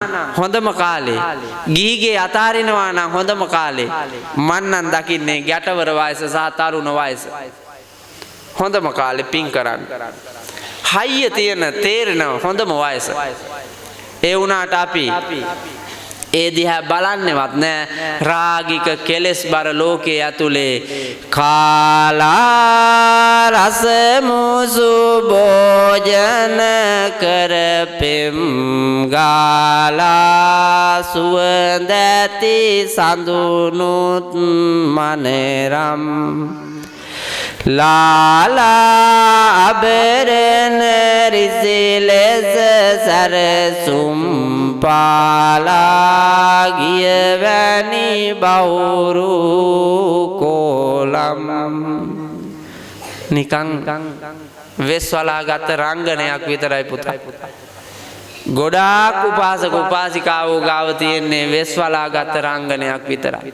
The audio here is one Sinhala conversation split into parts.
හොඳම කාලේ ගිහිගේ අතාරිනවා නම් හොඳම කාලේ මන් නම් දකින්නේ ගැටවර වයස සහ තරුණ වයස හොඳම කාලේ පින් කරන්න හයිය තියෙන තේරෙන හොඳම වයස ඒ වුණාට අපි ඒ දිහා බලන්නේවත් නෑ රාගික කෙලෙස් බර ලෝකයේ ඇතුලේ කාලා රස මුසු භෝජන කරපෙම් ගාලා සුවඳ ඇති සඳුනුත් මනරම් ලාලා අබරන රිසිලෙස සරසුම් පාලා ගියවැනි බවුරු කෝලම් නිකං වෙස්වලාගත්ත රංගනයක් විතරයි පුතා ගොඩාක් උපාසක උපාසිකාවෝ ගාව තියෙන්නේ වෙස්වලාගත්ත රංගනයක් විතරයි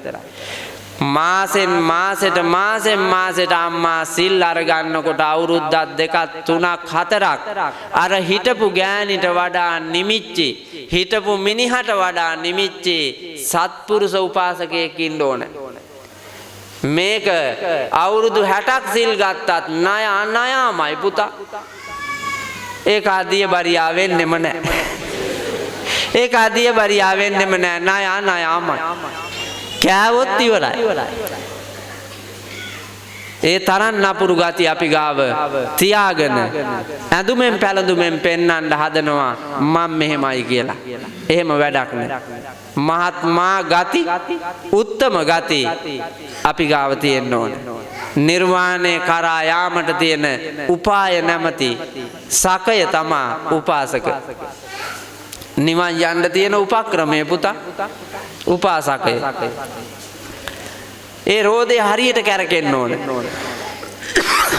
මාසෙන් මාසෙට අම්මා සිල් අරගන්නකොට අවුරුද්දක් දෙකක් තුනක් හතරක් අර හිටපු ගෑනිට වඩා නිමිච්චි හිටපු මිනිහට වඩා නිමිච්චි සත්පුරුෂ උපාසකයෙක් ඉන්න ඕන මේක අවුරුදු 60ක් සිල් ගත්තත් ණයමයි පුතා ඒක අදිය බරියා වෙන්නෙම නෑ ණයමයි කෑවොත් ඉවරයි ඒ තරම් නපුරු ගති අපි ගාව තියාගෙන ඇඳුමෙන් පැළඳුමෙන් පෙන්වන්න හදනවා මම මෙහෙමයි කියලා එහෙම වැඩක් නෑ මහත්මා ගති උත්තම ගති අපි ගාව තියෙන්න ඕන නිර්වාණය කරා යාමට තියෙන උපාය නැමැති සකය තමා උපාසක නිවන් යන්න තියෙන උපක්‍රමය පුතා උපාසකය ඒ රෝදේ හරියට කැරකෙන්න ඕන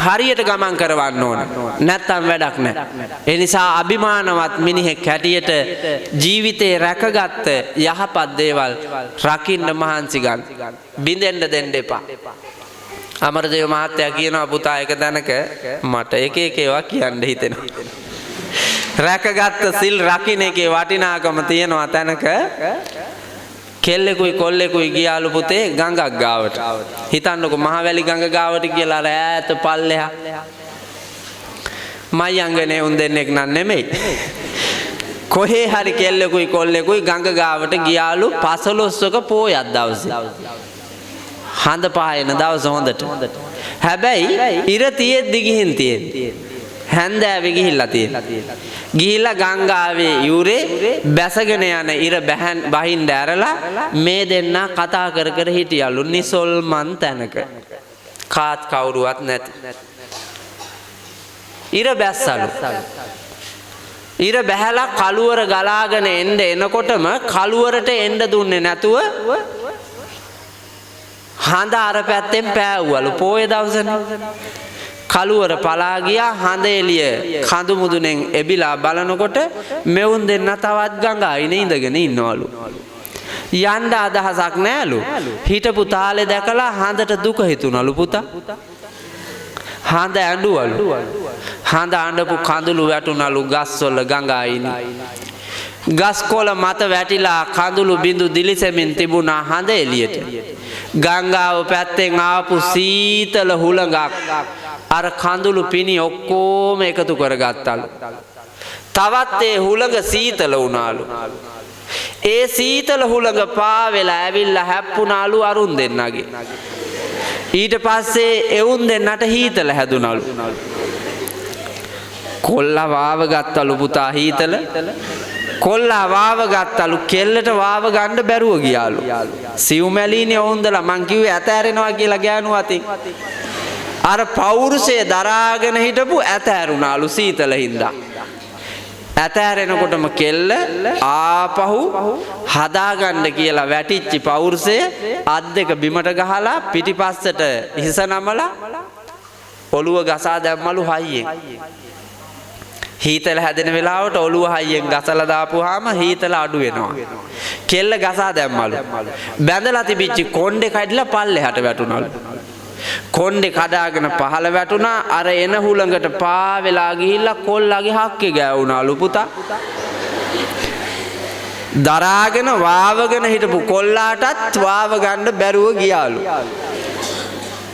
හරියට ගමන් කරවන්න ඕන නැත්තම් වැඩක් නැහැ ඒ නිසා අභිමානවත් මිනිහෙක් හැටියට ජීවිතේ රැකගත්ත යහපත් දේවල් රකින්න මහන්සි ගන්න බින්දෙන්න දෙන්න එපා අමරදේව මහත්තයා කියනවා පුතා එක දනක මට එක ඒවා කියන්න හිතෙනවා රැකගත්ත සිල් රකින්න එකේ වටිනාකම තියෙනවා තැනක කෙල්ලෙකුයි කොල්ලෙකුයි ගියාලු පුතේ ගඟක් ගාවට හිතන්නකො මහවැලි ගඟ ගාවට කියලා ඈත පල්ලෙහා මයංගනේ උන් දෙන්නෙක් නන් නෙමෙයි කොහේ හරි කෙල්ලෙකුයි කොල්ලෙකුයි ගඟ ගාවට ගියාලු 15ක පෝයක් දවසේ හඳ පායන දවස හොඳට හැබැයි ඉර තියෙද්දි ගිහින් තියෙන්නේ හැන්දෑවේ ගිහිල්ලා ගිහිල්ලා ගංගාවේ යුරේ බැසගෙන යන ඉර බහින්ද ඇරලා මේ දෙන්න කතා කර කර හිටියලු නිසල්මන් තැනක කාත් කවුරුවත් නැති ඉර බැස්සලු ඉර බැහැලා කළුවර ගලාගෙන එනකොටම කළුවරට එන්න දුන්නේ නැතුව හඳ අර පැත්තෙන් පෑවුවලු පෝය දවසනේ කළුවර පලා ගියා හඳ එළිය කඳු මුදුනෙන් එබිලා බලනකොට මෙවුන් දෙන්න තවත් ගඟයිනේ ඉඳගෙන ඉන්නවලු යන්න අදහසක් නෑලු හිටපු තාලේ දැකලා හඳට දුක හිතුණලු පුතා හඳ ඇඬුවලු හඳ අඬපු කඳුළු වැටුණලු ගස්වල ගඟයිනේ ගස් කොළ මත වැටිලා කඳුළු බිඳු දිලිසෙමින් තිබුණා හඳ එළියට ගංගාව පැත්තෙන් ආපු සීතල හුළඟක් අර කඳුළු පිණි ඔක්කොම එකතු කරගත්තලු. තවත් ඒ හුළඟ සීතල වුණාලු. ඒ සීතල හුළඟ පාවෙලා ඇවිල්ලා හැප්පුණාලු අරුන් දෙන්නගේ. ඊට පස්සේ එවුන් දෙන්නට හීතල හැදුණලු. කොල්ලා වාව ගත්තලු පුතා හීතල. කොල්ලා වාව ගත්තලු කෙල්ලට වාව ගන්න බැරුව ගියාලු. සිව්මැලීනේ වුන්දලා මං කිව්වේ ඇතෑරෙනවා කියලා ගෑනු අතින්. අර පෞරුෂය දරාගෙන හිටපු ඇතෑරුණාලු සීතල හින්දා. ඇතෑරෙනකොටම කෙල්ල ආපහු හදාගන්න කියලා වැටිච්චි පෞරුෂය අත් දෙක බිමට ගහලා පිටිපස්සට හිස නමලා ඔළුව ගසා දැම්මලු හයියෙන්. හීතල හැදෙන වෙලාවට ඔළුව හයියෙන් ගසලා දාපුවාම හීතල අඩු වෙනවා. කෙල්ල ගසා දැම්මලු. බැඳලා තිබිච්ච කොණ්ඩේ කඩලා පල්ලෙහාට වැටුණලු. කොණ්ඩේ කඩාගෙන පහළ වැටුණා. අර එන හුළඟට පා වෙලා ගිහිල්ලා කොල්ලගේ හක්කේ ගෑවුණාලු පුතා. දරාගෙන වාවගෙන හිටපු කොල්ලාටත් වාව ගන්න බැරුව ගියාලු.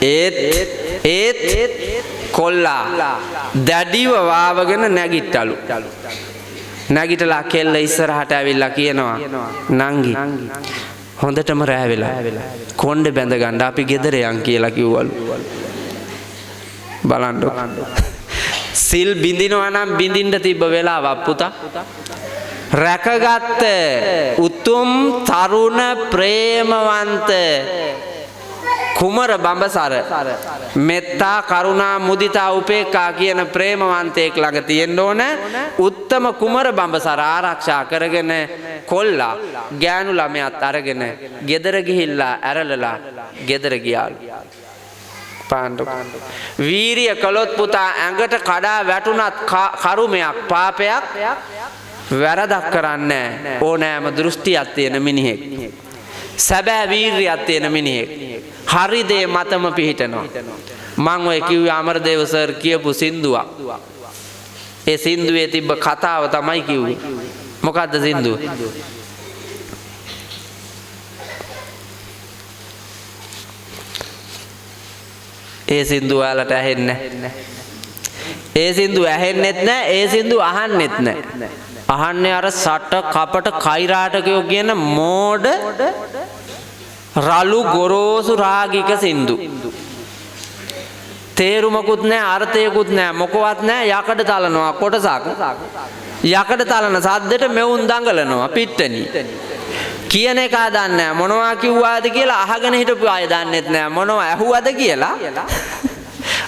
ඒත් කොල්ලා දැඩිව වාවගෙන නැගිට්ටලු. නැගිටලා කෙල්ල ඉස්සරහට ඇවිල්ලා කියනවා නංගි හොඳටම රෑ වෙලා කොණ්ඩේ බැඳ ගන්න අපි ගෙදර යන් කියලා කිව්වලු. බලන්න. සිල් බින්දිනවා නම් බින්දින්න තිබ්බ වෙලාවක් පුතා. රැකගත්ත උතුම් තරුණ ප්‍රේමවන්ත කුමර බඹසර මෙත්තා කරුණා මුදිතා උපේක්ඛා කියන ප්‍රේමවන්තයෙක් ළඟ තියෙන්න ඕන. උත්තම කුමර බඹසර ආරක්ෂා කරගෙන කොල්ලා ගෑනු ළමයාත් අරගෙන ගෙදර ගිහිල්ලා ඇරලලා ගෙදර ගියාලු. පාණ්ඩු වීරිය කළොත් පුතා ඇඟට කඩා වැටුණත් කරුමයක් පාපයක් වැරදක් කරන්නේ ඕනෑම දෘෂ්ටියක් තියෙන මිනිහෙක්. සැබෑ වීරියක් තියෙන මිනිහෙක්. හරි දේ මතම පිහිටනවා. මං ඔය කිව්වේ අමරදේව සර් කියපු සින්දුවක්. ඒ සින්දුවේ තිබ්බ කතාව තමයි කිව්වේ. මොකද්ද සින්දුව? ඒ සින්දුව වලට ඇහෙන්නේ නැහැ. ඒ සින්දුව ඇහෙන්නෙත් නැහැ. ඒ සින්දුව අහන්නෙත් නැහැ. අහන්නේ අර සට කපට කෛරාටකයෝ කියන මෝඩ රළු ගොරෝසු රාගික සින්දු. තේරුමකුත් නැහැ අර්ථයකුත් නැහැ මොකවත් නැහැ. යකඩ තලනවා කොටසක්. යකඩ තලන සද්දෙට මෙවුන් දඟලනවා පිට්ටනි. කියන එක දන්නේ නැහැ මොනවා කිව්වාද කියලා අහගෙන හිටපු අය දන්නෙත් නැහැ මොනවා ඇහුවද කියලා.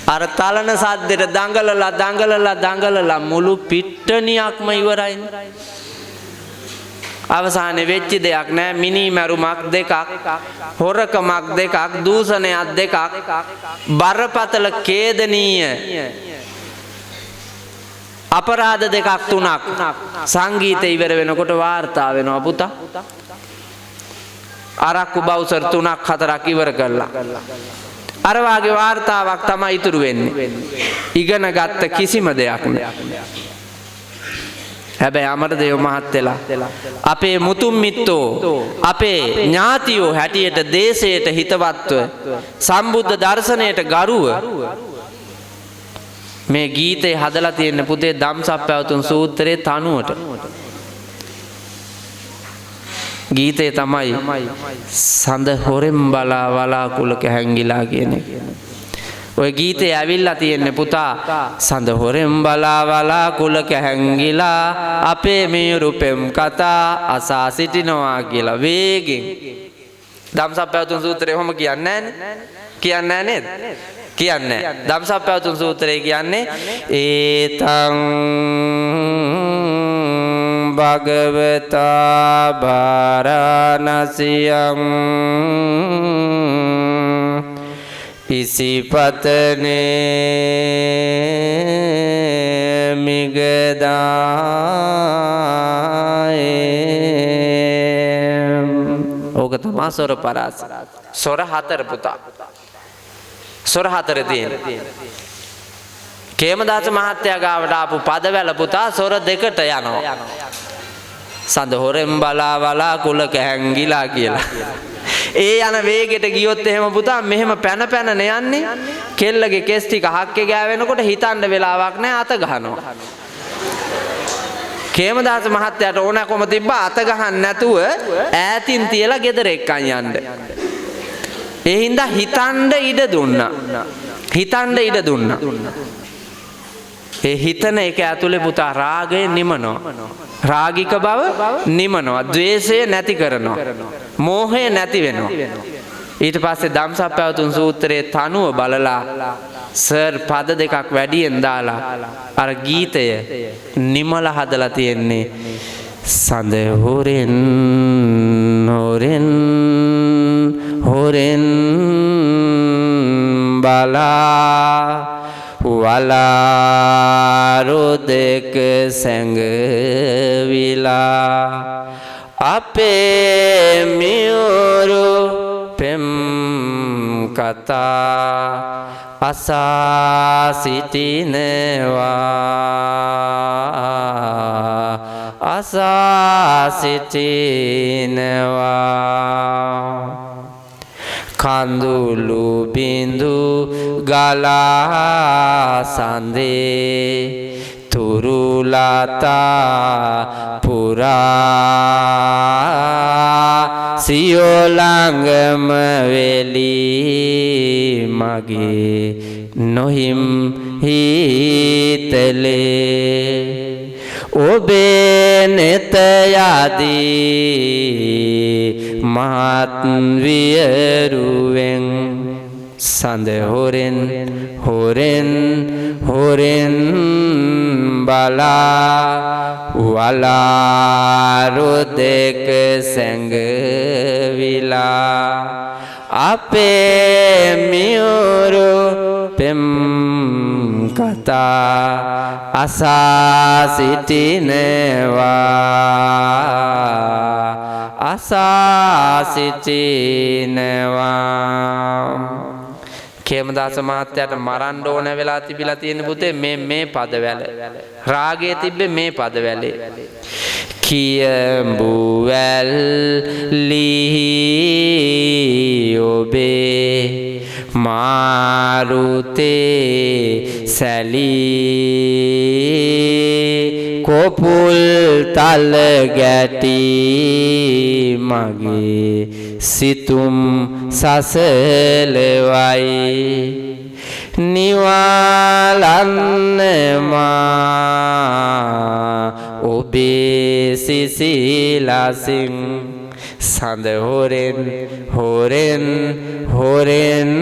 අර තලන සද්දෙට දඟලලා මුළු පිට්ටනියක්ම ඉවරයි. අවසානයේ වෙච්ච දෙයක් නෑ. මිනි මරුමක් දෙකක්, හොරකමක් දෙකක්, දූෂණයක් දෙකක්, බරපතල ඛේදනීය අපරාධ දෙකක් තුනක් සංගීතය ඉවර වෙනකොට වාර්තා වෙනවා පුතා. අරක්කු බවුසර් 3ක් 4ක් ඉවර කළා. අර වාගේ වාර්තාවක් තමයි ඉතුරු වෙන්නේ. ඉගෙන ගත්ත කිසිම දෙයක් නෑ. හැබැයි අමරදේව මහත්තයලා අපේ මුතුන් මිත්තෝ අපේ ඥාතියෝ හැටියට දේශයට හිතවත්ව සම්බුද්ධ දර්ශනයට ගරුව මේ ගීතේ හදලා තියෙන පුතේ ධම්සප්පවතුන් සූත්‍රයේ තනුවට. ගීතේ තමයි සඳ හොරෙන් බලා වලාකුළක හැංගිලා කියන එක. ඔය ගීතේ ඇවිල්ලා තියෙන්නේ පුතා සඳ හොරෙන් බලා වලාකුළක හැංගිලා අපේ මියුරු පෙම් කතා අසා සිටිනවා කියලා වේගෙන්. ධම්සප්පවතුන් සූත්‍රයේ ඔහොම කියන්නේ නැහැ කියන්නේ නේද? කියන්නේ ධම්සප්පවතුන් සූත්‍රයේ කියන්නේ ඒතං භගවතා භාරාණසියං ඉසිපතනේ මිගදායේ. ඕක තමයි සොර පරාස. සොර හතර පුතා. සොර හතර තියෙන. කේමදාස මහත්තයා ගාවට ආපු පදවැල පුතා සොර දෙකට යනවා. සඳ හොරෙන් බලා වලාකුළක හැංගිලා කියලා. ඒ යන වේගෙට ගියොත් එහෙම පුතා මෙහෙම පැන යන්නේ කෙල්ලගේ කෙස් ටික හක්කේ ගෑවෙනකොට හිතන්න වෙලාවක් නැහැ අත ගහනවා. කේමදාස මහත්තයාට ඕනකම තිබ්බා අත ගහන්න නැතුව ඈතින් තියලා ගෙදර එක්කන් යන්න. ඒ හින්දා හිතන්න ඉඩ දුන්නා. ඒ හිතන එක ඇතුලේ පුතා රාගය නිමනවා. රාගික බව නිමනවා. ද්වේෂය නැති කරනවා. මෝහය නැති වෙනවා. ඊට පස්සේ ධම්සප්පවතුන් සූත්‍රයේ තනුව බලලා සර් පද දෙකක් වැඩියෙන් දාලා අර ගීතය නිමල හදලා තියෙන්නේ සඳ හොරෙන් බලා වලාරු දෙක සැඟවිලා අපේ මියුරු පෙම් කතා අසා සිටිනවා අසා සිටිනවා කඳුළු බිඳු ගලා සඳේ තුරුලතා පුරා සියොලංගම වෙලි මගේ නොහිම් හිතලේ ඔබේ නෙත යදී මහත් වියරුවෙන් සඳ හොරෙන් හොරෙන් හොරෙන් බලා වලාරු දෙක සැඟවිලා අපේ මියුරු පෙම් කතා අසා සිටිනවා අසා සිටිනවා කේමදාස මහත්තයාට මරන්න ඕන වෙලා තිබිලා තියෙන පුතේ මේ පදවැල රාගයේ තිබ්බේ මේ පදවැලේ කියඹුවැල් ලී ඔබේ මාරුතේ සැලී කොපුල් තල ගැටි මගේ සිතුම් සසලවයි නිවාලන්න මා ඔබේ සිසිලසින් සඳ හොරෙන් හොරෙන් හොරෙන්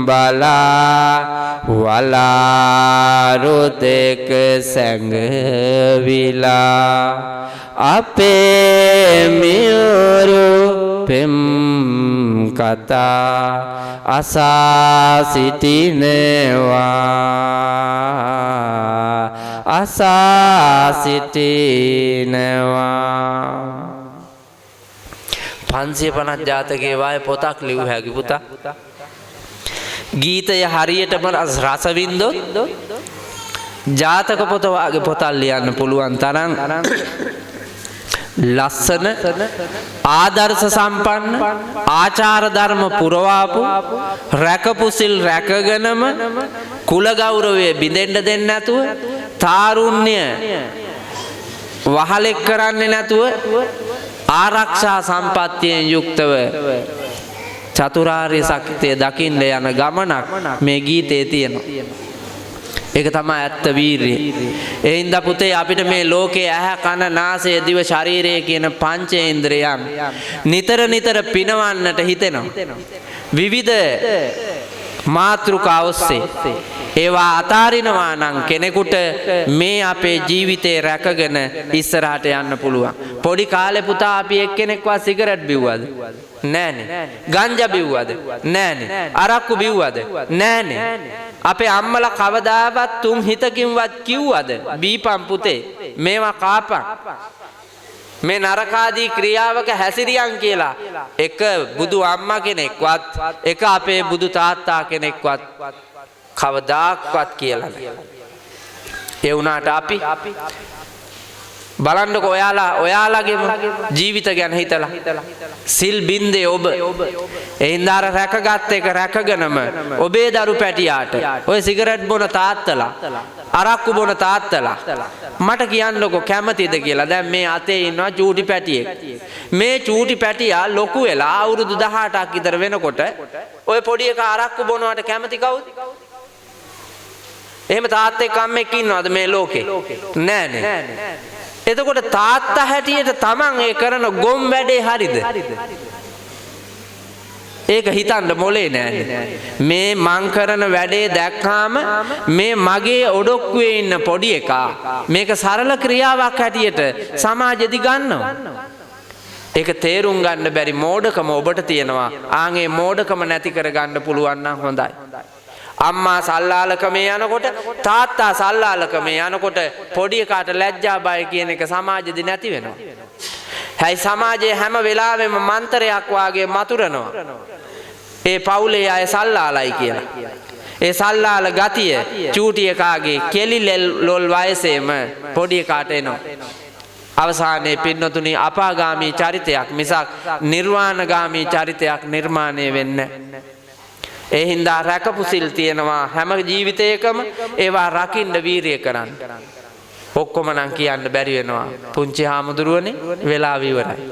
බලා වලාරු දෙක සැඟවිලා අපේ මියුරු පෙම් කතා අසා සිටිනවා අසා සිටිනවා 550 ජාතකයේ වාය පොතක් ලියු හැකි පුතා ගීතය හරියටම රස වින්දොත් ජාතක පොත වාගේ පොතක් ලියන්න පුළුවන් තරම් ලස්සන ආදර්ශ සම්පන්න ආචාර ධර්ම පුරවාපු රැකපු සිල් රැකගෙනම කුල ගෞරවය බිඳෙන්න දෙන්නේ නැතුව තාරුණ්‍ය වහලෙක් කරන්නේ නැතුව ආරක්ෂා සම්පත්තියෙන් යුක්තව චතුරාර්ය සත්‍ය දකින්න යන ගමනක් මේ ගීතේ තියෙනවා. ඒක තමයි ඇත්ත වීරිය. ඒ හින්දා පුතේ අපිට මේ ලෝකේ ඇහ කන නාසය දිව ශරීරය කියන පංචේන්ද්‍රයන් නිතර නිතර පිනවන්නට හිතෙනවා. විවිධ මාතෘකා ඔස්සේ ඒවා අතාරිනවා නම් කෙනෙකුට මේ අපේ ජීවිතේ රැකගෙන ඉස්සරහට යන්න පුළුවන්. පොඩි කාලේ පුතා අපි එක්කෙනෙක්වත් සිගරට් බිව්වද? නෑනේ. ගංජා බිව්වද? නෑනේ. අරක්කු බිව්වද? නෑනේ. අපේ අම්මලා කවදාවත් තුන් හිතකින්වත් කිව්වද? බීපම් පුතේ. මේවා කාපන්. මේ නරකාදී ක්‍රියාවක හැසිරියන් කියලා එක බුදු අම්මා කෙනෙක්වත් එක අපේ බුදු තාත්තා කෙනෙක්වත් කවදාක්වත් කියලා නැහැ. ඒ වුණාට අපි බලන්නකො ඔයාලගේම ජීවිත ගැන හිතලා සිල් බින්දේ ඔබ එින්දාර රැකගත් එක රැකගෙනම ඔබේ දරු පැටියාට ඔය සිගරට් බොන තාත්තලා අරක්කු බොන තාත්තලා මට කියන්නකො කැමතිද කියලා. දැන් මේ අතේ ඉන්නවා චූටි පැටියෙක්. මේ චූටි පැටියා ලොකු වෙලා අවුරුදු 18ක් විතර වෙනකොට ඔය පොඩි එකා අරක්කු බොනවට කැමති කවුද? එහෙම තාත්තෙක් අම්මෙක් ඉන්නවද මේ ලෝකේ? නෑනේ. එතකොට තාත්තා හැටියට තමන් ඒ කරන ගොම් වැඩේ හරිද? ඒක හිතන්න මොලේ නෑනේ. මේ මං කරන වැඩේ දැක්කාම මේ මගේ ඔඩොක්කුවේ ඉන්න පොඩි එකා මේක සරල ක්‍රියාවක් හැටියට සමාජෙදි ගන්නවා. ඒක තේරුම් ගන්න බැරි මෝඩකම ඔබට තියෙනවා. ආන් ඒ මෝඩකම නැති කර ගන්න පුළුවන් නම් හොඳයි. අම්මා සල්ලාලකමේ යනකොට තාත්තා සල්ලාලකමේ යනකොට පොඩි එකාට ලැජ්ජා බය කියන එක සමාජෙදි නැති වෙනවා. හැයි සමාජයේ හැම වෙලාවෙම මන්තරයක් වාගේ මතුරනවා. ඒ පවුලේ අය සල්ලාලයි කියලා. ඒ සල්ලාල ගතිය චූටි එකාගේ කෙලි ලොල් වයසේම පොඩි එකාට එනවා. අවසානයේ පින්නතුනි අපාගාමී චරිතයක් මිසක් නිර්වාණගාමී චරිතයක් නිර්මාණය වෙන්නේ නැහැ. ඒ හින්දා රැකපු සිල් තියෙනවා හැම ජීවිතයකම ඒවා රකින්න වීරිය කරන්න. ඔක්කොම නම් කියන්න බැරි වෙනවා. පුංචි හාමුදුරුවනේ වෙලාව ඉවරයි.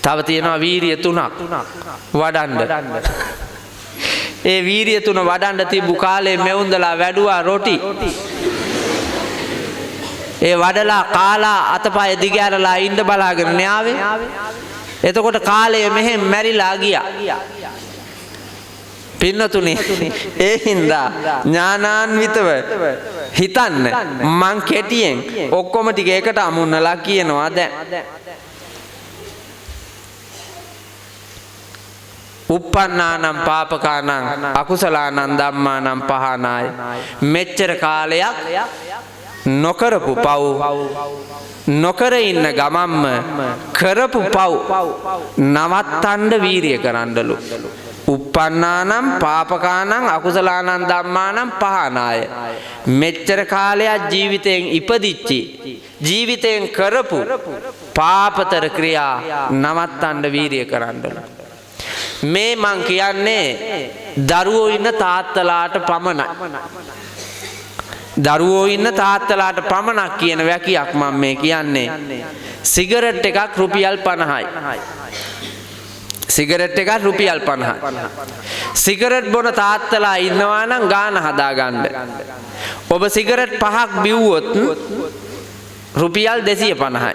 තව තියෙනවා වීරිය 3ක් වඩන්න. ඒ වීරිය 3 වඩන්න තිබු කාලේ මෙවුන්දලා වැඩුවා රොටි. ඒ වඩලා කාලා අතපය දිගෑරලා ඉන්න බලාගෙන න්යාවේ. එතකොට කාලය මෙහෙම මැරිලා ගියා. පින්නතුනි ඒ හින්දා ඥානාන්විතව හිතන්න මං කෙටියෙන් ඔක්කොම ටික එකට අමුන්නලා කියනවා දැන්. uppannānaṁ pāpakānaṁ akusalaanaṁ dhammānaṁ pahānāya මෙච්චර කාලයක් නොකරපු පව් නොකර ඉන්න ගමම්ම කරපු පව් නවත්තන්න වීරිය කරන්නලු. uppannānaṁ pāpakānaṁ akusalaanaṁ dhammānaṁ pahānāya මෙච්චර කාලයක් ජීවිතයෙන් ඉපදිච්චි ජීවිතයෙන් කරපු පාපතර ක්‍රියා නවත්තන්න වීරිය කරන්නලු. මේ මං කියන්නේ දරුවෝ ඉන්න තාත්තලාට පමණයි. දරුවෝ ඉන්න තාත්තලාට පමණක් කියන වැකියක් මම මේ කියන්නේ. සිගරට් එකක් රුපියල් 50යි. සිගරට් එකක් රුපියල් 50යි. සිගරට් බොන තාත්තලා ඉන්නවා නම් ගාන හදාගන්න. ඔබ සිගරට් 5ක් බිව්වොත් රුපියල් 250යි.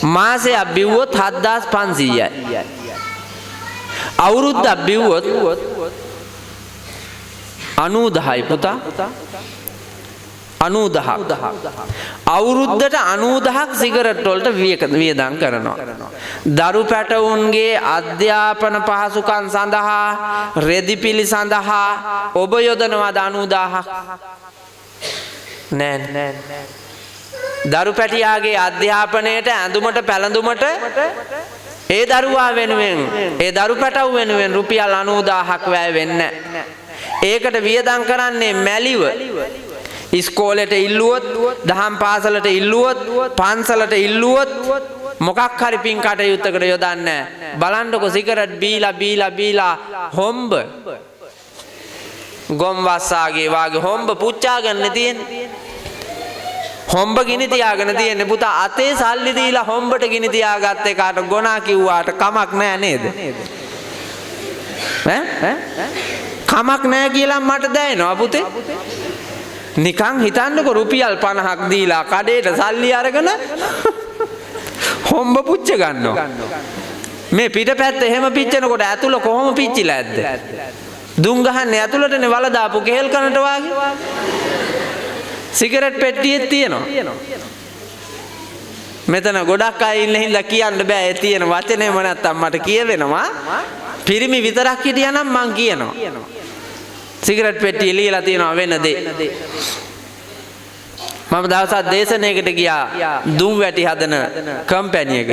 මාසයක් බිව්වොත් 7500යි. අවුරුද්දක් බිව්වොත් 90යි පුතා. 90ක්. අවුරුද්දට 90ක් සිගරට් වලට වියදම් කරනවා. දරු පැටවුන්ගේ අධ්‍යාපන පහසුකම් සඳහා රෙදිපිලි සඳහා ඔබ යොදනවාද 90000ක්? නෑ. දරු පැටියාගේ අධ්‍යාපනයට ඇඳුමට පැළඳුමට ඒ දරුවා වෙනුවෙන් ඒ දරු පැටවු වෙනුවෙන් රුපියල් 90000ක් වැය වෙන්නේ නැහැ. ඒකට වියදම් කරන්නේ මැලිව. ඉස්කෝලේට ඉල්ලුවොත්, දහම් පාසලට ඉල්ලුවොත්, පන්සලට ඉල්ලුවොත් මොකක් හරි පින් කටයුත්තකට යොදන්නේ. බලන්නකො සිගරට් බීලා හොම්බ ගොම් වස්සාගේ වාගේ හොම්බ පුච්චාගන්න තියෙන්නේ. හොම්බ ගිනි තියාගෙන තියෙන්නේ පුතා. අතේ සල්ලි දීලා හොම්බට ගිනි තියාගත්ත එකට ගොනා කිව්වාට කමක් නෑ නේද? ඈ කමක් නෑ කියලා මට දැනෙනවා පුතේ. නිකන් හිතන්නකො රුපියල් 50ක් දීලා කඩේට සල්ලි අරගෙන හොම්බ පුච්ච ගන්නවා. මේ පිටපැත්ත එහෙම පිච්චෙනකොට ඇතුළ කොහොම පිච්චිලා ඇද්ද? දුම් ගහන්නේ ඇතුළටනේ වල දාපු කෙහෙල් කනට වාගේ. සිගරට් පෙට්ටියෙත් තියෙනවා. මෙතන ගොඩක් අය ඉන්න හින්දා කියන්න බෑ ඒ තියෙන වචනේම නැත්තම් මට කියවෙනවා. පිරිමි විතරක් හිටියනම් මං කියනවා. සිගරට් පෙට්ටිය ලියලා තියෙනවා වෙන දේ. මම දවසක් දේශනයකට ගියා දුම් වැටි හදන කම්පැනි එක.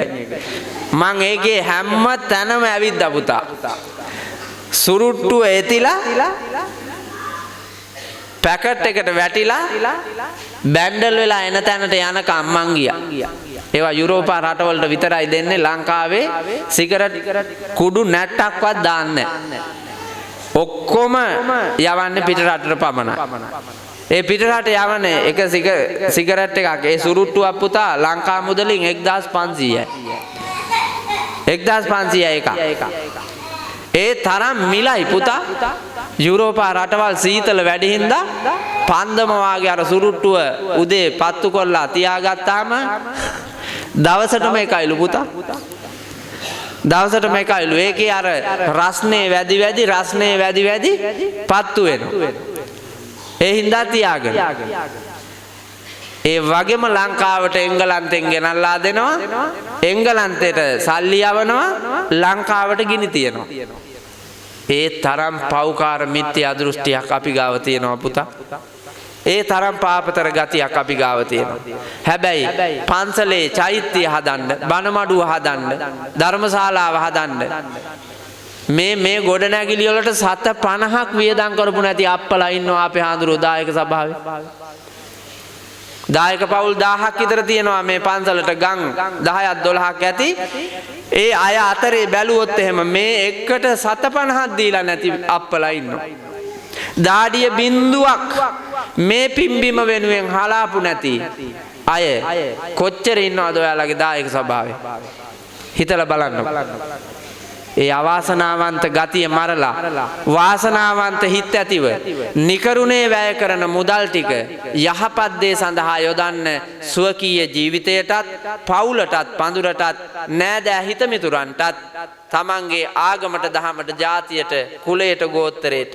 මං ඒකේ හැම තැනම ඇවිද්දා පුතා. සුරුට්ටුව එතිලා පැකට් එකට වැටිලා බැන්ඩල් වෙලා එන තැනට යනකම් මං ගියා. ඒවා යුරෝපා රටවලට විතරයි දෙන්නේ. ලංකාවේ සිගරට් කුඩු නැට්ටක්වත් දාන්නේ නැහැ. ඔක්කොම යවන්නේ පිට රටට පමණයි. ඒ පිට රට යවන්නේ එක සිගරට් එකක් ඒ සුරුට්ටුවක් පුතා ලංකා මුදලින් 1500යි. 1500යි එක. ඒ තරම් මිලයි පුතා. යුරෝපා රටවල් සීතල වැඩි හින්දා පන්දම වාගේ අර සුරුට්ටුව උදේ පත්තු කරලා තියාගත්තාම දවසටම එකයිලු පුතා. දවසටම එකයිලු. ඒකේ අර රස්නේ වැඩි පත්තු වෙනවා. ඒ හින්දා තියාගෙන. ඒ වගේම ලංකාවට එංගලන්තෙන් ගෙනල්ලා දෙනවා. එංගලන්තයට සල්ලි යවනවා. ලංකාවට ගිනි තියනවා. ඒ තරම් පෞකාර මිත්‍යා දෘෂ්ටියක් අපි ගාව තියෙනවා පුතා. ඒ තරම් පාපතර ගතියක් අපි ගාව තියෙනවා. හැබැයි පන්සලේ චෛත්‍ය හදන්න, බණමඩුව හදන්න, ධර්මශාලාව හදන්න මේ ගොඩනැගිලි වලට 750ක් වියදම් කරපු නැති අප්පලා ඉන්නවා අපේ හාමුදුරුවෝ දායක සභාවේ. දායක පවුල් 1000ක් විතර තියෙනවා මේ පන්සලට ගම් 10ක් 12ක් ඇති. ඒ අය අතරේ බැලුවොත් එහෙම මේ එකට 750ක් දීලා නැති අප්පලා ඉන්නවා. දාඩිය බින්දුවක් මේ පිම්බිම වෙනුවෙන් හලාපු නැති අය කොච්චර ඉන්නවද ඔයාලගේ දායක සභාවේ? හිතලා බලන්න. ඒ අවාසනාවන්ත ගතිය මරලා වාසනාවන්ත හිත් ඇතිව නිකරුණේ වැය කරන මුදල් ටික යහපත් දේ සඳහා යොදන්න සුවකීය ජීවිතයටත් පවුලටත් පඳුරටත් නෑදෑ හිතමිතුරන්ටත් තමන්ගේ ආගමට දහමට ජාතියට කුලයට ගෝත්තරයට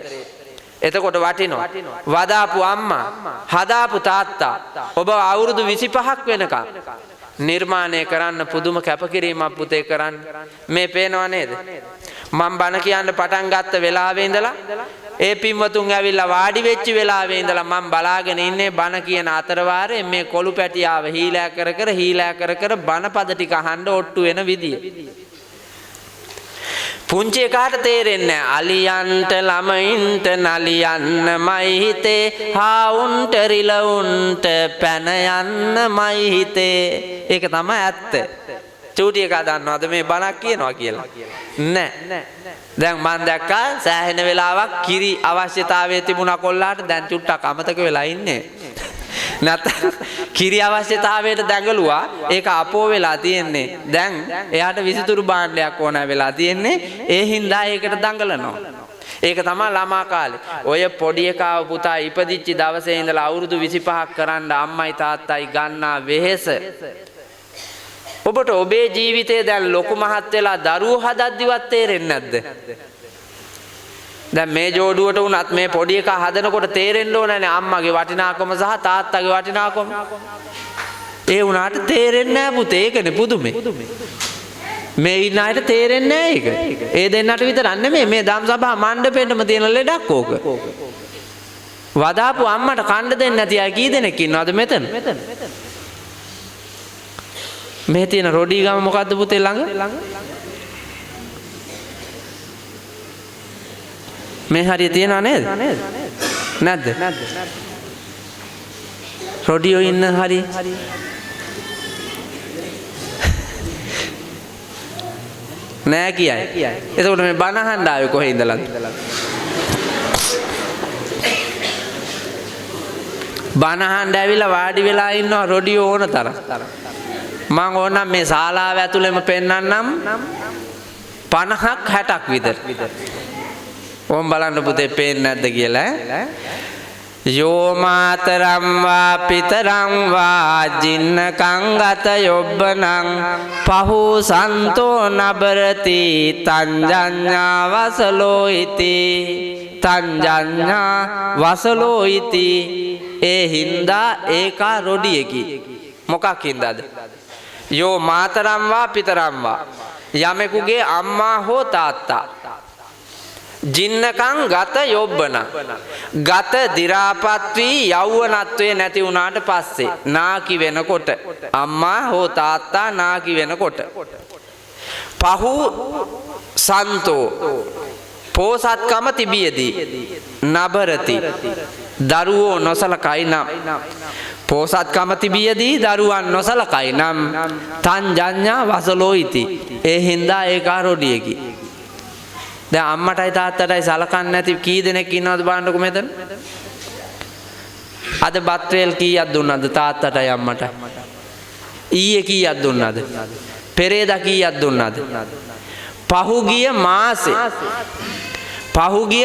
එතකොට වටිනවා. වදාපු අම්මා හදාපු තාත්තා ඔබ අවුරුදු 25ක් වෙනකම් නිර්මාණය කරන්න පුදුම කැපකිරීමක් පුතේ කරන්න. මේ පේනව නේද? මම බණ කියන්න පටන් ගත්ත වෙලාවේ ඉඳලා ඒ පින්වතුන් ඇවිල්ලා වාඩි වෙච්ච වෙලාවේ ඉඳලා මම බලාගෙන ඉන්නේ බණ කියන අතර වාරේ මේ කොළු පැටියාව හීලෑ කර කර බණ පද ටික අහන්න ඔට්ටු වෙන විදිය. පුංචි එකාට තේරෙන්නේ අලියන්ට ළමයින්ට නලියන්නමයි හිතේ හාවුන්ට රිලවුන්ට පැන යන්නමයි හිතේ. ඒක තමයි ඇත්ත. චූටි එකා දන්නවද මේ බණක් කියනවා කියලා? නෑ. දැන් මම දැක්කා සෑහෙන වෙලාවක් කිරි අවශ්‍යතාවයේ තිබුණා කොල්ලාට දැන් චුට්ටක් අමතක වෙලා ඉන්නේ. නැත්නම් කිරි අවශ්‍යතාවයට දැඟලුවා ඒක අපෝ වෙලා තියෙන්නේ. දැන් එයාට විසිතුරු භාණ්ඩයක් ඕන වෙලා තියෙන්නේ. ඒ හින්දා ඒකට දඟලනවා. ඒක තමයි ළමා කාලේ. ඔය පොඩි එකාව පුතා ඉපදිච්ච දවසේ ඉඳලා අවුරුදු 25ක් කරන්න අම්මයි තාත්තයි ගන්නා වෙහෙස. ඔබට ඔබේ ජීවිතේ දැන් ලොකු මහත් වෙලා දරුවෝ හදද්දිවත් තේරෙන්නේ නැද්ද? දැන් මේ ජෝඩුවට උනත් මේ පොඩි එකා හදනකොට තේරෙන්න ඕනනේ අම්මගේ වටිනාකම සහ තාත්තගේ වටිනාකම. ඒ උනාට තේරෙන්නේ නැහැ පුතේ. ඒකනේ පුදුමේ. මේ ඉන්න අයට තේරෙන්නේ නැහැ ඒක. ඒ දෙන්නට විතරක් නෙමෙයි මේ ධම්සභා මණ්ඩපෙටම තියෙන ලෙඩක් ඕක. වදාපු අම්මට කණ්ඩ දෙන්නේ නැති අය කී දෙනෙක් ඉන්නවද මෙතන? මේ තියෙන රොඩි ගම මොකද්ද පුතේ ළඟ? මේ හරිය තියනව නේද? නැද්ද? රොඩියෝ ඉන්න හරිය. නෑ කියයි. එතකොට මේ බණ අහන්න ආවේ කොහේ ඉඳලාද? බණ අහන්න ඇවිල්ලා වාඩි වෙලා ඉන්නවා රොඩියෝ ඕන තරම්. මම ඕනම් මේ ශාලාව ඇතුළෙම පෙන්නන්නම් 50ක් 60ක් විතර. ඕම් බලන්න පුතේ පේන්නේ නැද්ද කියලා ඈ? යෝ මාතරම් වා පිතරම් වා ජින්නකං ගත යොබ්බනං පහු සන්තෝ නබරති තංජඤ්ඤා වසලෝ ඉති තංජඤ්ඤා වසලෝ ඉති. ඒ හින්දා ඒකා රොඩියකි. මොකක් හින්දාද? යෝ මාතරම් වා පිතරම් වා යමෙකුගේ අම්මා හෝ තාත්තා ජින්නකං ගත යොබ්බන ගත දි รา පත් වී යෞවනත්වයේ නැති වුණාට පස්සේ නාකි වෙනකොට අම්මා හෝ තාත්තා නාකි වෙනකොට පහු සන්තෝ පෝසත්කම තිබියදී නබරති දරුවෝ නොසලකයි නම් පෝසත්කම තිබියදී දරුවන් නොසලකයි නම් තංජඤ්ඤා වසලෝ ඉති. ඒ හින්දා ඒකා රොඩියකි. දැන් අම්මටයි තාත්තටයි සලකන්නේ නැති කී දෙනෙක් ඉන්නවද බලන්නකො මෙතන? අද බත් වේල් කීයක් දුන්නද තාත්තටයි අම්මට? ඊයේ කීයක් දුන්නද? පෙරේදා කීයක් දුන්නද? පහුගිය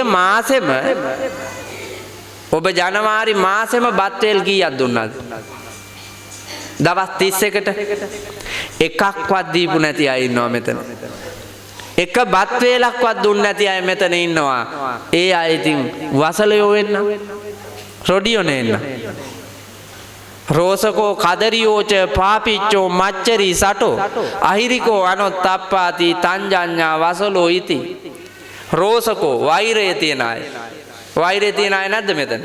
මාසෙම ඔබ ජනවාරි මාසෙම බත් වේල් කීයක් දුන්නද? දවස් 31කට එකක්වත් දීපු නැති අය ඉන්නවා මෙතන. එක බත් වේලක්වත් දුන්නේ නැති අය මෙතන ඉන්නවා. ඒ අය ඉතින් වසලයෝ වෙන්න රොඩියෝ නෙන්න. රෝසකෝ කදරියෝච පාපිච්චෝ මච්චරි සටෝ අහිරිකෝ අනොත්තප්පාති තංජඤ්ඤා වසලෝ ඉති. රෝසකෝ වෛරය තියන අය. වෛරය තියන අය නැද්ද මෙතන?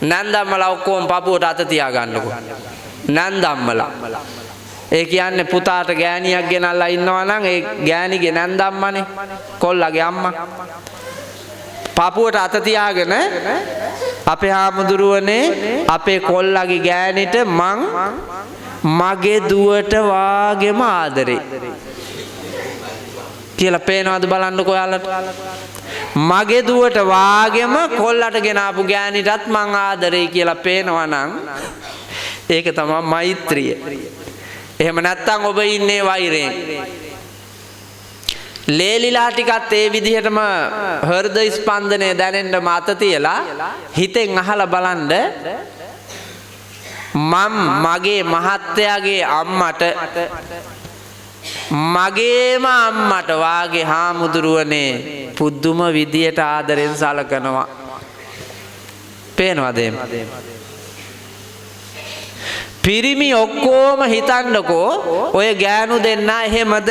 නන්දම්මලා ඔක්කොම පපුවට අත තියා ගන්නකො. නන්දම්මලා ඒ කියන්නේ පුතාට ගෑණියක් ගෙනල්ලා ඉන්නවා නම් ඒ ගෑණිගේ නන්දම්මනේ කොල්ලගේ අම්මා. පපුවට අත තියාගෙන අපේ හාමුදුරුවනේ අපේ කොල්ලගේ ගෑනිට මං මගේ දුවට වාගෙම ආදරේ කියලා පේනවද බලන්නකෝ ඔයාලට. මගේ දුවට වාගෙම කොල්ලට ගෙනාපු ගෑනිටත් මං ආදරේ කියලා පේනවා නම් ඒක තමයි මෛත්‍රිය. එහෙම නැත්නම් ඔබ ඉන්නේ වෛරයෙන්. ලේලිලා ටිකත් ඒ විදිහටම හෘද ස්පන්දනය දැනෙන්න මත තියලා හිතෙන් අහලා බලන්න මම මගේ මහත්තයාගේ අම්මට මගේම අම්මට වාගේ හාමුදුරුවනේ පුදුම විදියට ආදරෙන් සලකනවා. පේනවද එහෙම? පිරිමි ඔක්කොම හිතන්නකෝ ඔය ගෑනු දෙන්නා එහෙමද?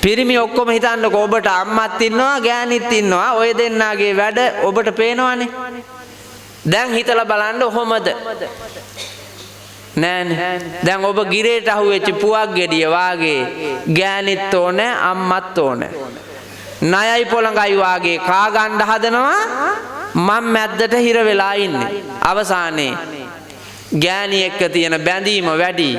පිරිමි ඔක්කොම හිතන්නකෝ ඔබට අම්මත් ඉන්නවා ගෑනිත් ඉන්නවා ඔය දෙන්නාගේ වැඩ ඔබට පේනවනේ. දැන් හිතලා බලන්න ඔහොමද? නෑනේ. දැන් ඔබ ගිරේට අහුවෙච්ච පුවක් ගෙඩිය වාගේ ගෑනිත් ඕනේ අම්මත් ඕනේ. ණයයි පොළඟයි වාගේ කා ගන්න හදනවා මම මැද්දට හිර වෙලා ඉන්නේ. අවසානයේ ගෑණි එක්ක තියෙන බැඳීම වැඩි.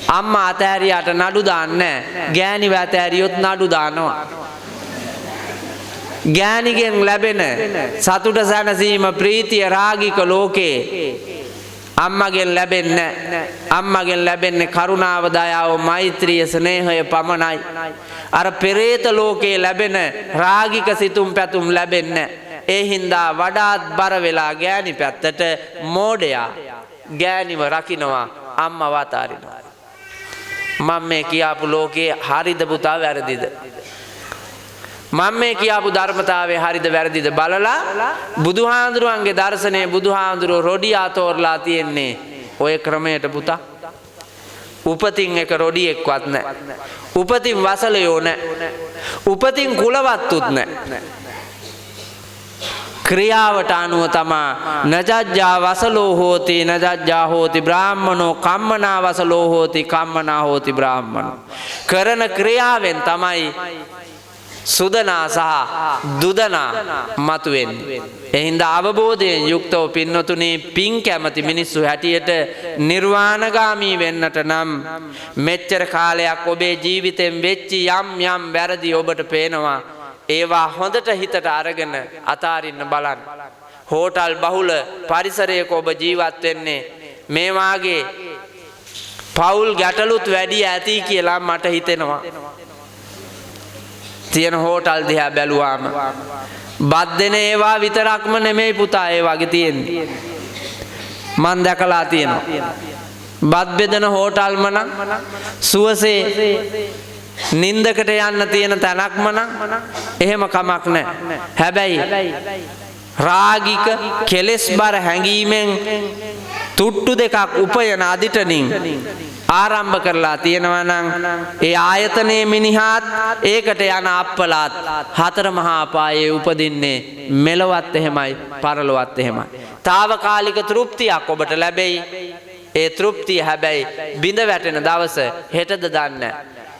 අම්මා අතෑරියාට නඩු දාන්නේ නැහැ. ගෑණිව අතෑරියොත් නඩු දානවා. ගෑණිගෙන් ලැබෙන සතුට සැනසීම ප්‍රීතිය රාගික ලෝකේ අම්මගෙන් ලැබෙන්නේ නැහැ. අම්මගෙන් ලැබෙන්නේ කරුණාව දයාව මෛත්‍රිය ස්නේහය පමණයි. අර පෙරේත ලෝකේ ලැබෙන රාගික සිතුම් පැතුම් ලැබෙන්නේ නැහැ. ඒ හින්දා වඩාත් බර වෙලා ගෑණි පැත්තට මෝඩයා ගෑණිව රකින්නවා අම්මව අතාරිනවා. මම මේ කියාපු ලෝකේ හරිද පුතා වැරදිද? මම මේ කියාපු ධර්මතාවයේ හරිද වැරදිද බලලා බුදුහාඳුරුවන්ගේ දර්ශනයේ බුදුහාඳුරුව රොඩියා තෝරලා තියෙන්නේ ඔය ක්‍රමයට පුතා. උපතින් එක රොඩියෙක්වත් නැහැ. උපතින් වසලයෝ නැහැ. උපතින් කුලවත්තුත් නැහැ. ක්‍රියාවට අනුව තමා නජජ්ජා වසලෝ හෝති නජජ්ජා හෝති බ්‍රාහ්මනෝ කම්මනා වසලෝ හෝති කම්මනා හෝති බ්‍රාහ්මනෝ. කරන ක්‍රියාවෙන් තමයි සුදනා සහ දුදනා මතුවෙන්නේ. එහින්දා අවබෝධයෙන් යුක්තව පින්නතුනේ පින් කැමති මිනිස්සු හැටියට නිර්වාණගාමී වෙන්නට නම් මෙච්චර කාලයක් ඔබේ ජීවිතෙන් වෙච්ච යම් වැරදි ඔබට පේනවා. ඒවා හොඳට හිතට අරගෙන අතාරින්න බලන්න. හෝටල් බහුල පරිසරයක ඔබ ජීවත් වෙන්නේ මේ වාගේ පවුල් ගැටලුත් වැඩි ඇති කියලා මට හිතෙනවා. තියෙන හෝටල් දිහා බැලුවාම බත් දෙන ඒවා විතරක්ම නෙමෙයි පුතා ඒ වගේ තියෙන්නේ. මන් දැකලා තියෙනවා. බත් බෙදන හෝටල්ම නම් සුවසේ නින්දකට යන්න තියෙන තැනක්ම නම් එහෙම කමක් නැහැ. හැබැයි රාගික කෙලෙස් බර හැඟීමෙන් තුට්ටු දෙකක් උපයන අදිටනින් ආරම්භ කරලා තියෙනවා නම් ඒ ආයතනයේ මිනිහාත් ඒකට යන අප්පලාත් හතර මහා අපායේ උපදින්නේ මෙලවත් එහෙමයි පරලොවත් එහෙමයි. తాවකාලික තෘප්තියක් ඔබට ලැබෙයි. ඒ තෘප්තිය හැබැයි බිඳ වැටෙන දවස හෙටද දන්නේ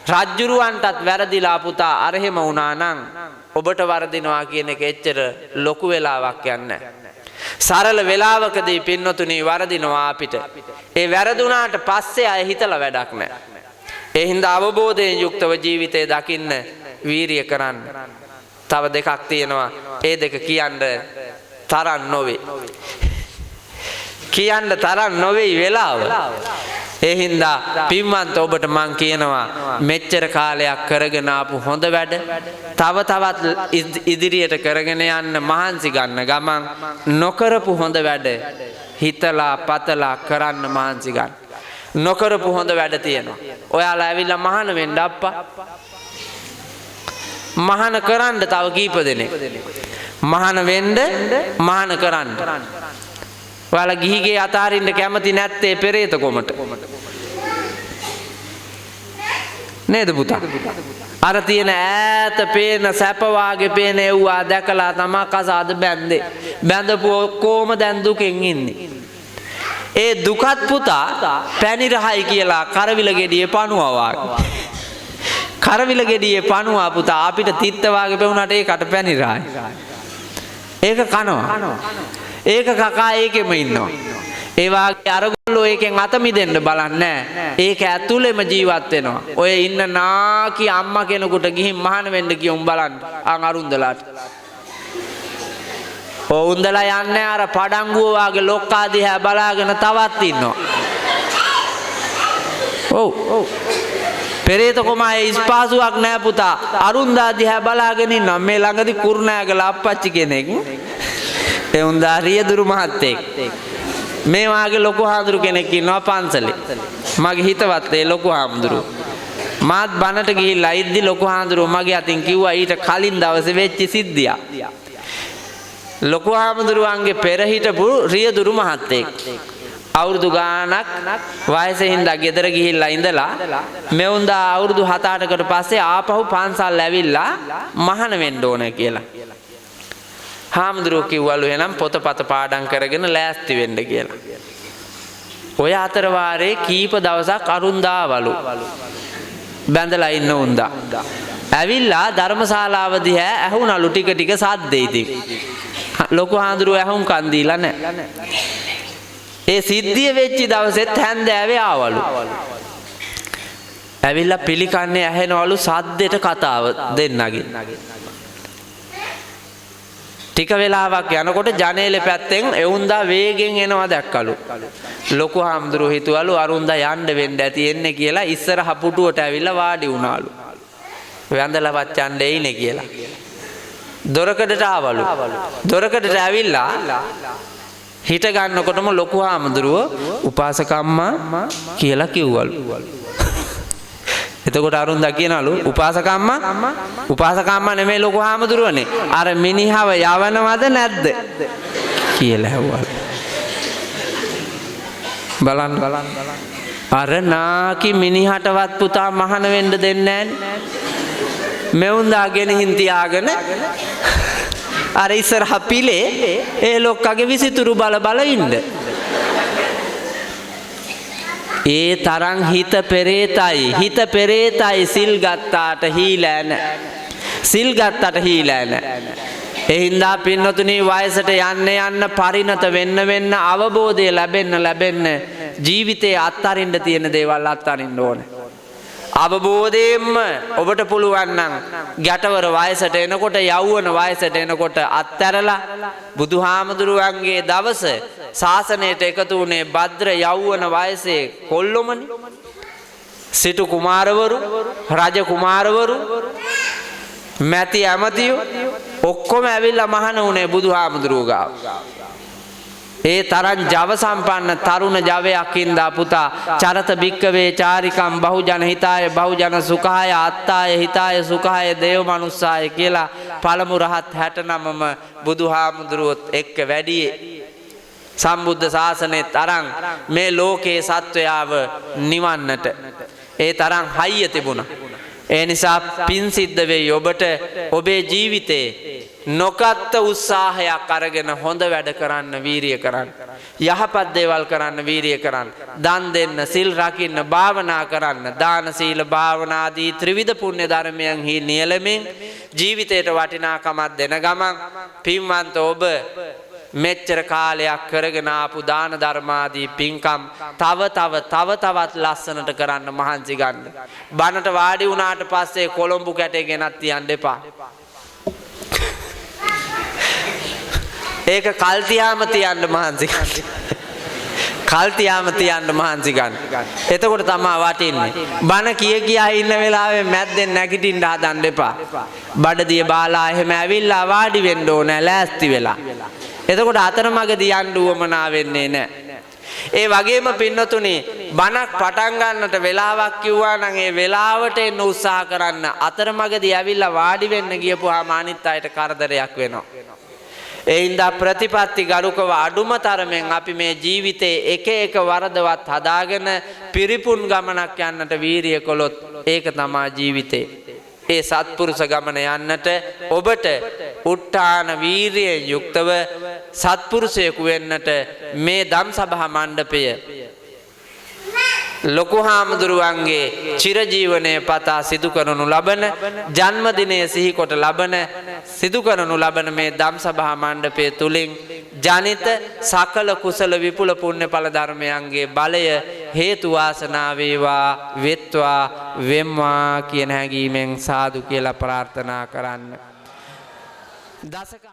රජ්ජුරුවන්ටත් වැරදිලා පුතා අරහෙම වුණා නම් ඔබට වරදිනවා කියන එක එච්චර ලොකු වෙලාවක් යන්නේ. සරල වෙලාවකදී පින්නතුණි වරදිනවා අපිට. ඒ වැරදුනාට පස්සේ අය හිතලා වැඩක් නැහැ. ඒ හින්දා අවබෝධයෙන් යුක්තව ජීවිතේ දකින්න වීරිය කරන්න. තව දෙකක් තියෙනවා. ඒ දෙක කියන්න තරම් නොවේ. කියන්න තරම් නොවේ වෙලාව. ඒ හින්දා පින්වන්ත ඔබට මං කියනවා මෙච්චර කාලයක් කරගෙන ආපු හොඳ වැඩ තව තවත් ඉදිරියට කරගෙන යන්න මහන්සි ගන්න ගමන් නොකරපු හොඳ වැඩ හිතලා පතලා කරන්න මහන්සි ගන්න. නොකරපු හොඳ වැඩ තියෙනවා. ඔයාලා ඇවිල්ලා මහාන වෙන්න අප්පා. මහාන කරන්න තව කීප දෙනෙක්. මහාන වෙන්න මහාන කරන්න. ඔයාලා ගිහිගේ අතාරින්න කැමති නැත්තේ පෙරේත කොමට. නේද පුතා? අර තියෙන ඈත පේන සැප වාගේ පේන එව්වා දැකලා තමා කසාද බැන්දේ. බැඳපු ඔක්කොම දැන් දුකෙන් ඉන්නේ. ඒ දුකත් පුතා පැණි රහයි කියලා කරවිල ගෙඩියේ පණුවා වාගේ. කරවිල ගෙඩියේ පණුවා පුතා අපිට තිත්ත වාගේ පෙවුනට ඒකට පැණි රහයි. ඒක කනවා. ඒක කකා ඒකෙම ඉන්නවා. ඒ වාගේ අරගොල්ලෝ ඒකෙන් අත මිදෙන්න බලන්නේ නැහැ. ඒක ඇතුළෙම ජීවත් වෙනවා. ඔය ඉන්න නාකි අම්මා කෙනෙකුට ගිහින් මහාන වෙන්න කියමු බලන්න. අරුන්දලාට. උන්දලා යන්නේ අර පඩංගුව වාගේ ලොක්කා දිහා බලාගෙන තවත් ඉන්නවා. ඔව්. පෙරේත කොමායේ ඉස්පාසුවක් නෑ පුතා. අරුන්දා දිහා බලාගෙන ඉන්නවා. මේ ළඟදි කුරුණෑගල අප්පච්චි කෙනෙක්. ඒ උන්දා රියදුරු මහත්තයෙක්. මේ වාගේ ලොකු හාමුදුරු කෙනෙක් ඉන්නවා පන්සලේ. මගේ හිතවත් ඒ ලොකු හාමුදුරු. මාත් බණට ගිහිල්ලා ඉද්දි ලොකු හාමුදුරු මගේ අතින් කිව්වා ඊට කලින් දවසේ වෙච්ච සිද්ධියක්. ලොකු හාමුදුරුවන්ගේ පෙර හිටපු රියදුරු මහත්තයෙක්. අවුරුදු ගාණක් වයසේ හින්දා ගෙදර ගිහිල්ලා ඉඳලා මෙවුන්දා අවුරුදු 7-8කට පස්සේ ආපහු පන්සල් ඇවිල්ලා මහාන වෙන්න ඕන කියලා. හාමුදුරුවෝ කිව්වලු එහෙනම් පොතපත පාඩම් කරගෙන ලෑස්ති වෙන්න කියලා. ඔය අතර වාරේ කීප දවසක් අරුන්දාවලු බැඳලා ඉන්න උන්දා. ඇවිල්ලා ධර්මශාලාව දිහා ඇහුණලු ටික ටික සද්දේ ඉතින්. ලොකු හාමුදුරුවෝ ඇහුම් කන් දීලා නැහැ. ඒ සිද්ධිය වෙච්ච දවසෙත් හැන්දෑවේ ආවලු. ඇවිල්ලා පිළිකන්නේ ඇහෙනවලු සද්දෙට කතාව දෙන්නගේ. ටික වෙලාවක් යනකොට ජනේලෙ පැත්තෙන් එවුන්දා වේගෙන් එනවා දැක්කලු. ලොකු හාමුදුරුවෝ හිතුවලු අරුන්දා යන්න වෙන්න ඇති එන්නේ කියලා ඉස්සරහ පුටුවට ඇවිල්ලා වාඩි වුණාලු. වැඳලවත් යන්න එයිනේ කියලා. දොරකඩට ආවලු. දොරකඩට ඇවිල්ලා හිට ගන්නකොටම ලොකු හාමුදුරුවෝ උපාසකම්මා කියලා කිව්වලු. එතකොට අරුන්දා කියනලු උපාසකම්මා නෙමෙයි ලොකු හාමුදුරුවනේ. අර මිනිහව යවනවද නැද්ද කියලා ඇහුවලු. බලන්න අර නාකි මිනිහටවත් පුතා මහාන වෙන්න දෙන්නේ නැහැ. මෙවුන්දා ගෙනihin තියාගෙන අර ඉස්සරහ පිලේ ඒ ලොක්කගේ විසිතුරු බල බල ඉන්න. ඒ තරම් හිත පෙරේතයි සිල් ගත්තාට හීලෑ නැහැ. සිල් ගත්තට හීලෑ නැහැ. ඒ හින්දා පින්නතුණි වයසට යන්න පරිණත වෙන්න අවබෝධය ලැබෙන්න ජීවිතේ අත්හරින්න තියෙන දේවල් අත්හරින්න ඕනේ. අවබෝධයෙන්ම ඔබට පුළුවන් නම් ගැටවර වයසට එනකොට යෞවන වයසට එනකොට අත්හැරලා බුදුහාමුදුරුවන්ගේ දවස ශාසනයට එකතු වුණේ භද්‍ර යෞවන වයසේ කොල්ලොමනි. සිටු කුමාරවරු, රජ කුමාරවරු, මැති ඇමතියෝ ඔක්කොම ඇවිල්ලා මහාන වුණේ බුදුහාමුදුරුවෝ ගාව. ඒ තරම් ජව සම්පන්න තරුණ ජවයක් ඉඳා පුතා චරත භික්කවේ චාරිකම් බහුජන හිතාය බහුජන සුඛාය අත්තාය හිතාය සුඛාය දේව මනුස්සාය කියලා පළමු රහත් 69ම බුදුහාමුදුරුවොත් එක්ක වැඩියේ සම්බුද්ධ ශාසනයේ තරම් මේ ලෝකේ සත්වයාව නිවන්නට ඒ තරම් හයිය තිබුණා. ඒ නිසා පින් සිද්ධ වෙයි ඔබට ඔබේ ජීවිතේ නොකත් උත්සාහයක් අරගෙන හොඳ වැඩ කරන්න වීරිය කරන්න. යහපත් දේවල් කරන්න වීරිය කරන්න. දන් දෙන්න, සිල් රකින්න, භාවනා කරන්න. දාන සීල භාවනා ආදී ත්‍රිවිධ පුණ්‍ය ධර්මයන්හි නියැලෙමින් ජීවිතයට වටිනාකමක් දෙන ගමන් පින්වන්ත ඔබ මෙච්චර කාලයක් කරගෙන ආපු දාන ධර්මාදී පින්කම් තවත් ලස්සනට කරන්න මහන්සි ගන්න. බණට වාඩි වුණාට පස්සේ කොළඹු කැටේ ගෙනත් තියන්න එපා. ඒක කල් තියාම තියන්න මහන්සි ගන්න. කල් තියාම තියන්න මහන්සි ගන්න. එතකොට තමයි වටින්නේ. බණ කියා ඉන්න වෙලාවේ මැද්දෙන් නැගිටින්න හදන්න එපා. බඩදිය බාලා එහෙම ඇවිල්ලා වාඩි වෙන්න ඕනේ ලෑස්ති වෙලා. එතකොට අතරමඟදී යන්න උවමනා වෙන්නේ නැහැ. ඒ වගේම පින්නතුනි බණක් පටන් ගන්නට වෙලාවක් කිව්වා නම් ඒ වෙලාවට එන්න උත්සාහ කරන්න. අතරමඟදී ඇවිල්ලා වාඩි වෙන්න ගියපුවාම අනිත් අයට කරදරයක් වෙනවා. ඒ හින්දා ප්‍රතිපත්ති ගරුකව අඩුම තරමෙන් අපි මේ ජීවිතේ එක වරදවත් හදාගෙන පිරිපුන් ගමනක් යන්නට වීරිය කළොත් ඒක තමයි ජීවිතේ. ඒ සත්පුරුෂ ගමන යන්නට ඔබට උත්තාන වීරියෙන් යුක්තව සත්පුරුෂයෙකු වෙන්නට මේ ධම්සභා මණ්ඩපය ලොකු හාමුදුරුවන්ගේ චිරජීවනය පතා සිදු කරනු ලබන ජන්මදිනය සිහි කොට ලබන සිදු කරනු ලබන මේ ධම්සභා මණ්ඩපය තුලින් ජනිත සකල කුසල විපුල පුණ්‍ය ඵල ධර්මයන්ගේ බලය හේතු වාසනා වේවා වෙත්වා වෙම්වා කියන හැඟීමෙන් සාදු කියලා ප්‍රාර්ථනා කරන්න. දසක